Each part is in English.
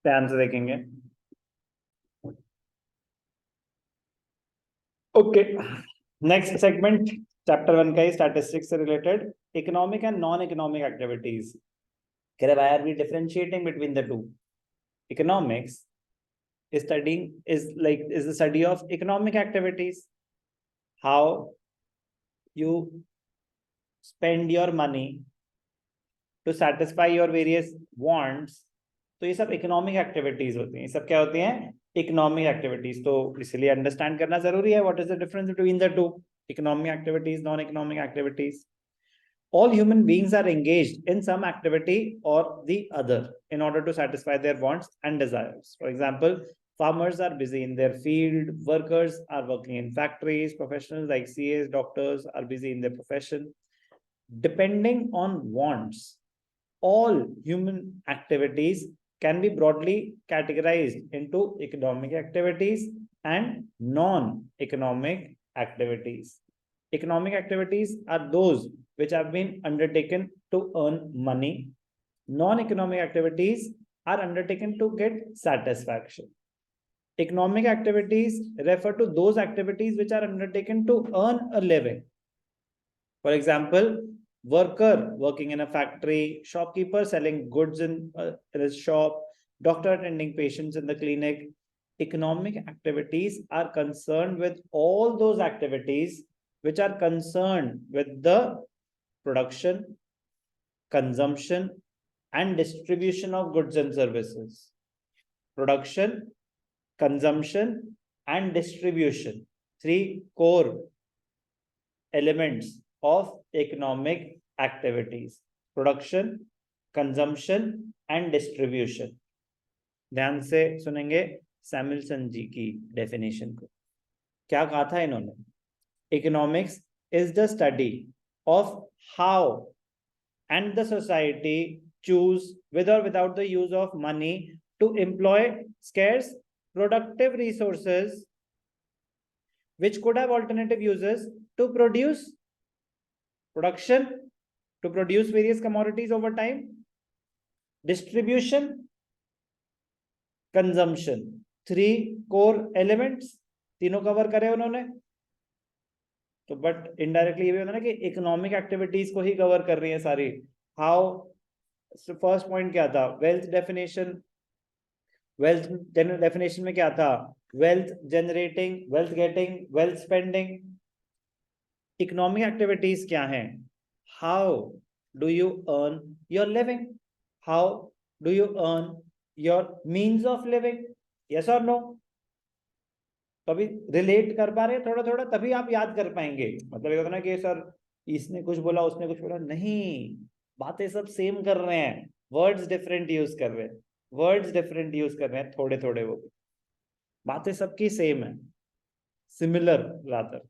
ध्यान से देखेंगे। ओके, नेक्स्ट सेगमेंट चैप्टर 1 का ही स्टैटिस्टिक्स से related economic and non economic activities. कह रहे why are we differentiating between the two? Economics is studying is the study of economic activities, how you spend your money to satisfy your various wants. तो ये सब economic activities होती हैं। ये सब क्या होती हैं? Economic activities. तो इसलिए अंडरस्टैंड करना जरूरी है what is the difference between the to, economic activities, non economic activities. All human beings are engaged in some activity or the other in order to satisfy their wants and desires. For example, farmers are busy in their field, workers are working in factories, professionals like CAs, doctors are busy in their profession. Depending on wants, all human activities can be broadly categorized into economic activities and non-economic activities. Economic activities are those which have been undertaken to earn money. Non-economic activities are undertaken to get satisfaction. Economic activities refer to those activities which are undertaken to earn a living. For example, worker working in a factory, shopkeeper selling goods in his shop, doctor attending patients in the clinic. Economic activities are concerned with all those activities which are concerned with the production, consumption, and distribution of goods and services. Production, consumption, and distribution. Three core elements of economic activities. Production, consumption, and distribution. ध्यान से सुनेंगे Samuelson जी की definition को। क्या कहा था इन्होंने? Economics is the study of how and the society choose with or without the use of money to employ scarce productive resources which could have alternative uses to produce production, to produce various commodities over time, distribution, consumption. Three core elements, तीनों cover करे उन्होंने। तो but indirectly ये भी होता है ना कि इकोनॉमिक एक्टिविटीज को ही कवर कर रही है सारी। हाउ, फर्स्ट पॉइंट क्या था? Wealth definition. वेल्थ डेफिनेशन में क्या था? Wealth generating, wealth getting, wealth spending. Economic activities क्या हैं? How do you earn your living? How do you earn your means of living? Yes और नो? तभी relate कर पा रहे हैं थोड़ा थोड़ा, तभी आप याद कर पाएंगे। मतलब ये होता ना कि सर इसने कुछ बोला, उसने कुछ बोला, नहीं, बातें सब सेम कर रहे हैं, वर्ड्स डिफरेंट यूज कर रहे हैं, वर्ड्स डिफरेंट यूज कर रहे हैं थोड़े थोड़े, वो बातें सबकी सेम है, similar rather.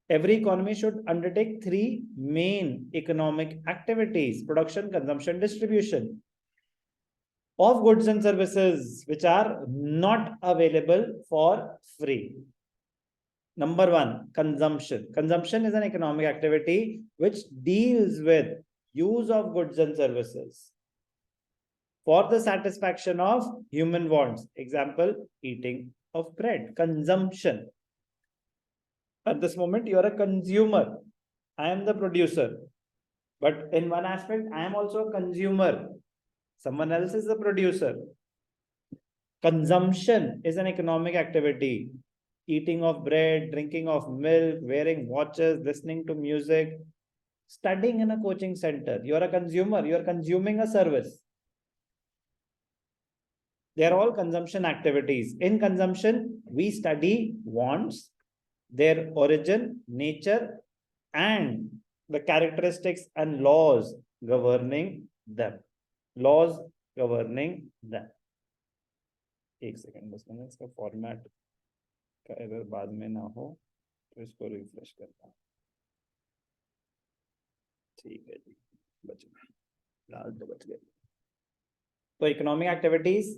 Every economy should undertake three main economic activities: production, consumption, distribution of goods and services which are not available for free. Number one, consumption. Consumption is an economic activity which deals with use of goods and services for the satisfaction of human wants. Example, eating of bread. Consumption. At this moment, you are a consumer. I am the producer. But in one aspect, I am also a consumer. Someone else is the producer. Consumption is an economic activity. Eating of bread, drinking of milk, wearing watches, listening to music, studying in a coaching center. You are a consumer. You are consuming a service. They are all consumption activities. In consumption, we study wants, their origin, nature, and the characteristics and laws governing them. Laws governing them. एक second बस, मैंने इसका format का error बाद में ना हो तो इसको रिफ्रेश करता हूँ। ठीक है जी, बच गए, लाल तो बच गए। तो economic activities,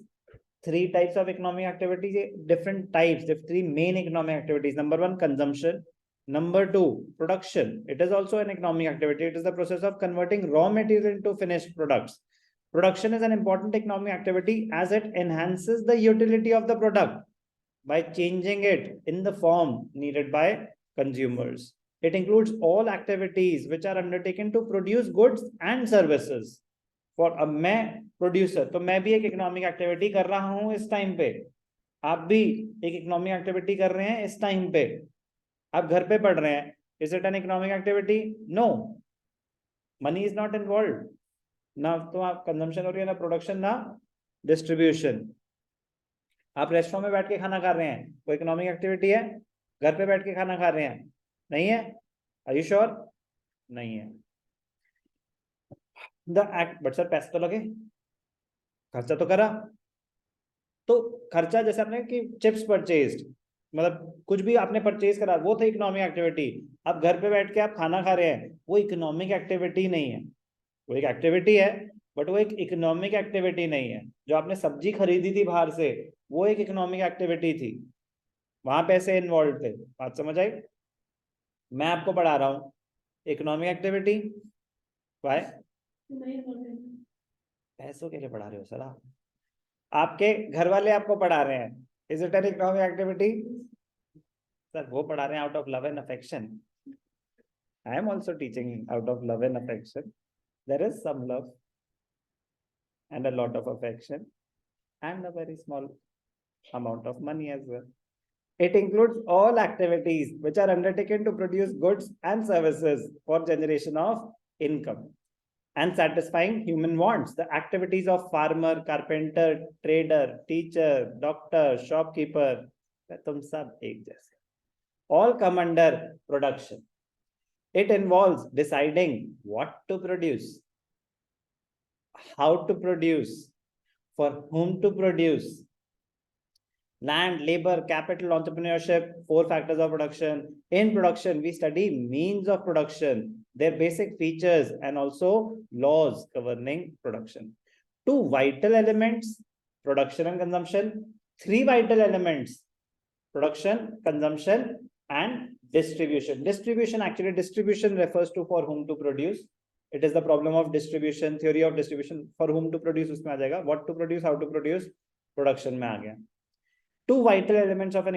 three types of economic activities, different types, the three main economic activities. Number one, consumption. Number two, production. It is also an economic activity. It is the process of converting raw material into finished products. Production is an important economic activity as it enhances the utility of the product by changing it in the form needed by consumers. It includes all activities which are undertaken to produce goods and services. For अब मैं producer, तो मैं भी एक economic activity कर रहा हूं इस टाइम पे, आप भी एक इकोनॉमिक एक्टिविटी कर रहे हैं इस टाइम पे, आप घर पे पढ़ रहे हैं, is it an economic activity? No, money is not involve, ना तो आप कंजम्पशन हो रही है, ना प्रोडक्शन, ना डिस्ट्रीब्यूशन। आप रेस्टोरेंट में बैठ के खाना खा रहे हैं, वो इकोनॉमिक एक्टिविटी है? घर पे बैठ के खाना खा रहे हैं, नहीं है? Are you sure? नहीं है। द एक्ट, बट सर पैसे तो लगे, खर्चा तो करा, तो खर्चा जैसे आपने कि चिप्स परचेज्ड, मतलब कुछ भी आपने परचेज करा, वो था इकोनॉमिक एक्टिविटी। अब घर पे बैठ के आप खाना खा रहे हैं, वो इकोनॉमिक एक्टिविटी नहीं है, वो एक एक्टिविटी है बट वो एक इकोनॉमिक एक्टिविटी नहीं है। जो आपने सब्जी खरीदी थी बाहर से, वो एक इकोनॉमिक एक्टिविटी थी, वहां पैसे इन्वॉल्व थे। बात समझ आई? मैं आपको पढ़ा रहा हूँ इकोनॉमिक एक्टिविटी, वाई? पैसों के लिए पढ़ा रहे हो सर आप, आपके घर वाले आपको पढ़ा रहे हैं, is it an economic activity? Sir वो पढ़ा रहे हैं out of love and affection, I am also teaching out of love and affection, there is some love and a lot of affection and a very small amount of money as well. It includes all activities which are undertaken to produce goods and services for generation of income and satisfying human wants. The activities of farmer, carpenter, trader, teacher, doctor, shopkeeper, tum sab ek jaise, all come under production. It involves deciding what to produce, how to produce, for whom to produce. Land, labor, capital, entrepreneurship, 4 factors of production. In production, we study means of production, their basic features, and also laws governing production. 2 vital elements, production and consumption. 3 vital elements, production, consumption, and distribution. Distribution, actually distribution refers to for whom to produce. It is the problem of distribution, theory of distribution. For whom to produce उसमें आ जाएगा, what to produce, how to produce, production में आ गया। 2 vital elements of an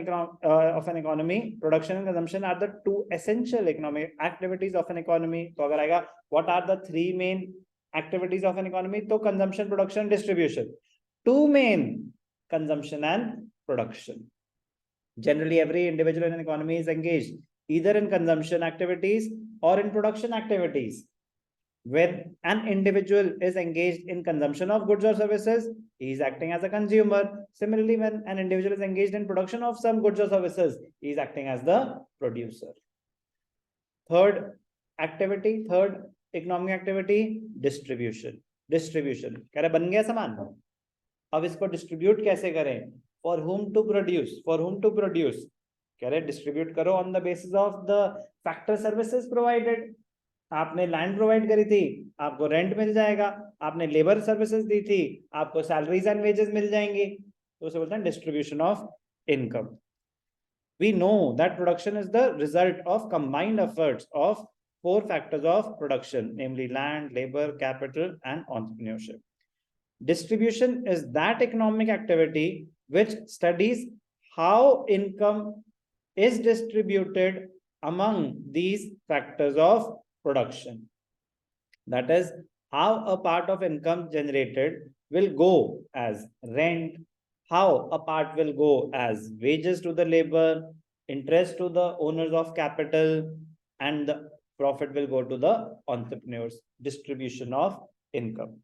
economy, production and consumption, are the 2 essential economic activities of an economy. तो अगर आएगा what are the 3 main activities of an economy, तो consumption, production, distribution. 2 main, consumption and production. Generally, every individual in an economy is engaged either in consumption activities or in production activities. When an individual is engaged in consumption of goods or services, he is acting as a consumer. Similarly, when an individual is engaged in production of some goods or services, he is acting as the producer. Third activity, third economic activity, distribution. Distribution, कह रहे बन गया सामान, अब इसको distribute कैसे करें? For whom to produce, for whom to produce, कह रहे डिस्ट्रीब्यूट करो on the basis of the factor services provided. आपने लैंड प्रोवाइड करी थी, आपको रेंट मिल जाएगा, आपने लेबर सर्विसेज दी थी, आपको सैलरीज एंड वेजेस मिल जाएंगी, तो उसे बोलते हैं distribution of income. We know that production is the result of combined efforts of 4 factors of production, namely land, labor, capital, and entrepreneurship. Distribution is that economic activity which studies how income is distributed among these factors of production. That is, how a part of income generated will go as rent, how a part will go as wages to the labor, interest to the owners of capital, and the profit will go to the entrepreneurs. Distribution of income.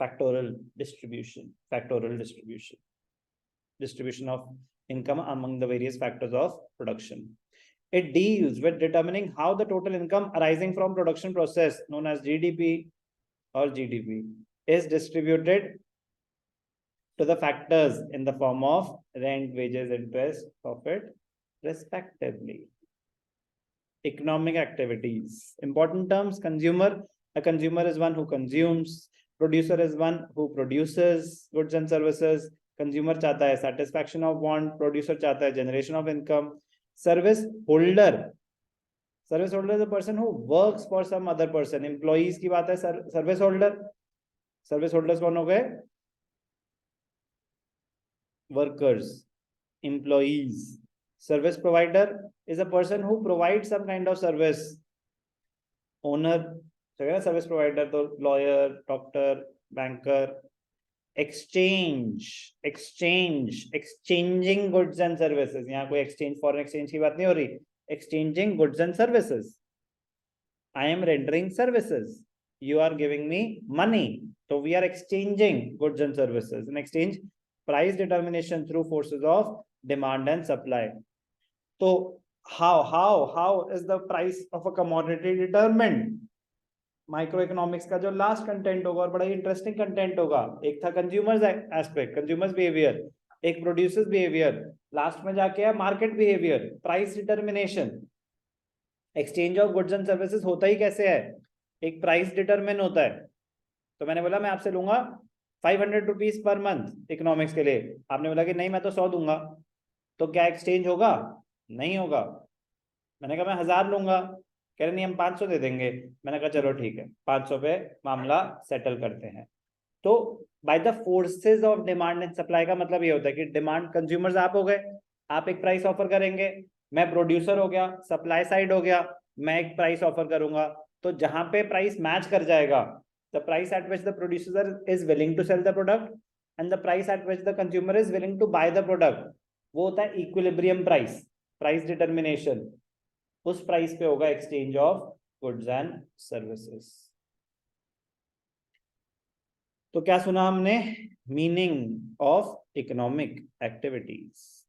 Factorial distribution, factorial distribution. Distribution of income among the various factors of production. It deals with determining how the total income arising from production process, known as GDP or GDP, is distributed to the factors in the form of rent, wages, interest, profit, respectively. Economic activities. Important terms: consumer. A consumer is one who consumes. Producer is one who produces goods and services. Consumer चाहता है satisfaction of want. Producer चाहता है generation of income. Service holder. Service holder is a person who works for some other person. Employees की बात है service holder. Service holders कौन हो गए? Workers, employees. Service provider is a person who provides some kind of service. Owner, service provider तो lawyer, doctor, banker. Exchanging goods and services. यहाँ कोई exchange foreign exchange की बात नहीं हो रही. Exchanging goods and services. I am rendering services. You are giving me money. So we are exchanging goods and services. In exchange, price determination through forces of demand and supply. So how is the price of a commodity determined? Microeconomics का जो last content होगा और बड़ा ही interesting content होगा, एक था consumers aspect, consumers behaviour, एक producers behaviour, last में जाके है market behaviour, price determination. Exchange of goods and services होता ही कैसे है? एक प्राइस डिटरमिन होता है। तो मैंने बोला मैं आपसे लूंगा 500 रुपीज पर मंथ इकोनॉमिक्स के लिए, आपने बोला कि नहीं मैं तो 100 दूंगा, तो क्या एक्सचेंज होगा? नहीं होगा। मैंने कहा मैं 1000 लूंगा, कह रहे नहीं हम 500 दे देंगे। मैंने कहा चलो ठीक है, 500 पे मामला सेटल करते हैं। तो by the forces of demand and supply का मतलब ये होता है कि डिमांड, कंज्यूमर्स आप हो गए, आप एक प्राइस ऑफर करेंगे, मैं प्रोड्यूसर हो गया, सप्लाई साइड हो गया, मैं एक प्राइस ऑफर करूंगा। तो जहां पे प्राइस मैच कर जाएगा, the price at which the producer is willing to sell the product and the price at which the consumer is willing to buy the product, वो होता है इक्विलिब्रियम प्राइस, प्राइस डिटर्मिनेशन। उस price पे होगा exchange of goods and services. तो क्या सुना हमने? Meaning of economic activities.